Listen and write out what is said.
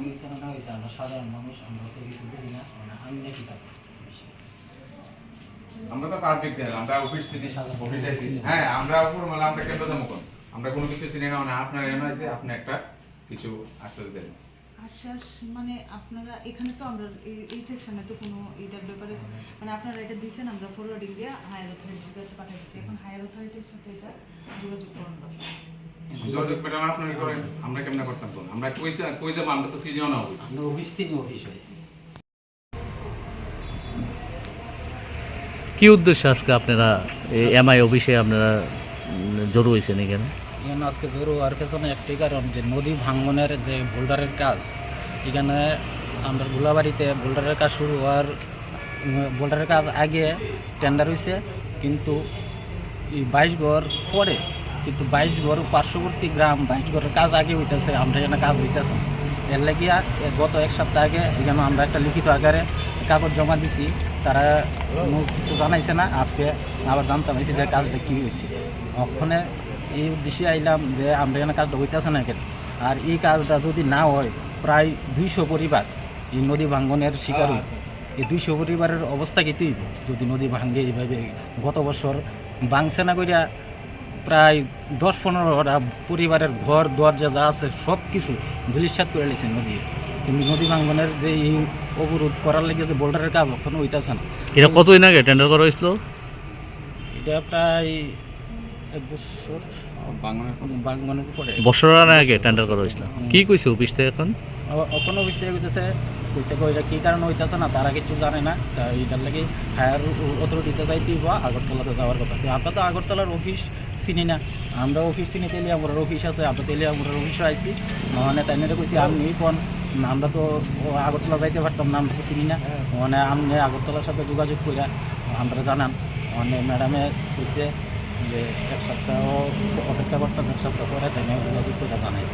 পরিচালনা হয়েছে, আমরা সাধারণ মানুষ, আমরা তো কিছু বুঝি না, মানে আমি নাকি থাকি আমরা তো পাবলিক দেন, আমরা অফিস চিনি, অফিস আইছি। হ্যাঁ, আমরা উপর মালা আমরা কেন যাবো কোন? আমরা কোনো কিছু চিনি না, মানে আপনার এমন আছে, আপনি একটা কিছু আশ্বাস দেন। আশ্বাস মানে আপনারা এখানে তো আমরা এই সেকশনে তো কোনো এইটার ব্যাপারে মানে আপনারা এটা দিয়েছেন, আমরা ফরওয়ার্ডিং দিয়ে হায়ার অথরিটির কাছে পাঠিয়ে দিচ্ছি। এখন হায়ার অথরিটির সাথে এটা যোগাযোগ করুন। যোগাযোগ পেটানো আপনারা করেন, আমরা কেমনে করতাম কোন? আমরা কই যাবো? আমরা তো চিনিও না। আমরা অফিস থেকে অফিস হয়েছি। কি উদ্দেশ্যে আজকে আপনারা এমআই অফিসে আপনারা জড়ো হয়েছেন এখানে? এখানে আজকে জরুরি হওয়ার পেছনে একটি কারণ, যে নদী ভাঙ্গনের যে বোল্ডারের কাজ, এখানে আমরা গোলাবাড়িতে বোল্ডারের কাজ শুরু হওয়ার বোল্ডারের কাজ আগে টেন্ডার হয়েছে, কিন্তু এই 22 ঘর পরে, কিন্তু 22 ঘর পার্শ্ববর্তী গ্রাম 22 ঘরের কাজ আগে হইতেছে, আমরা এখানে কাজ হইতেছে। এর লাগিয়া গত এক সপ্তাহ আগে এখানে আমরা একটা লিখিত আকারে কাগজ জমা দিছি, তারা কোনো কিছু জানাইছে না। আজকে আবার জানতে পারছি যে কাজটা কী হয়েছে। ওখানে এই উদ্দেশ্যে আইলাম যে আমরা এখানে কাজটা হইতেছে না কেন, আর এই কাজটা যদি না হয় প্রায় 200 পরিবার এই নদী ভাঙ্গনের শিকার হয়েছে। এই 200 পরিবারের অবস্থা কি তুই যদি নদী ভাঙ্গে এইভাবে? গত বছর ভাঙছে না করিয়া প্রায় 10-15টা পরিবারের ঘর দরজা যা আছে সব কিছু ধুলিস্যাৎ করে লেছে নদী। কিন্তু নদী ভাঙ্গনের যে এই অবরোধ করার লেগে যে বোল্ডারের কাজ ওখানে হইতেছে না। এটা কতদিন আগে টেন্ডার করা হয়েছিল? এটা প্রায় 1 বছর ভাঙ্গনের পরে, বছরের আগে টেন্ডার করা হয়েছিল। কি কইছে অফিস থেকে এখন? অন্য অফিস থেকে হইতেছে, কইছে এটা কী কারণে হইতেছে না তারা কিছু জানে না। তা এইটার লাগে হায়ার অথরিটিতে যাইতেই বা আগরতলাতে যাওয়ার কথা। আমরা তো আগরতলার অফিস চিনি না, আমরা অফিস চিনি তেলিয়ামুড়ার অফিস আছে, আমরা তেলিয়ামুড়ার অফিসে আইছি। মানে তাই নিয়ে কইছি আপনি কোন, আমরা তো আগরতলা যাইতে পারতাম না, আমরা তো চিনি না। মানে আপনি আগরতলার সাথে যোগাযোগ করে আমরা জানান। মানে ম্যাডামে কইছে যে 1 সপ্তাহ অপেক্ষা করতাম, 1 সপ্তাহ পরে তাই নিয়ে যোগাযোগ করে জানাই।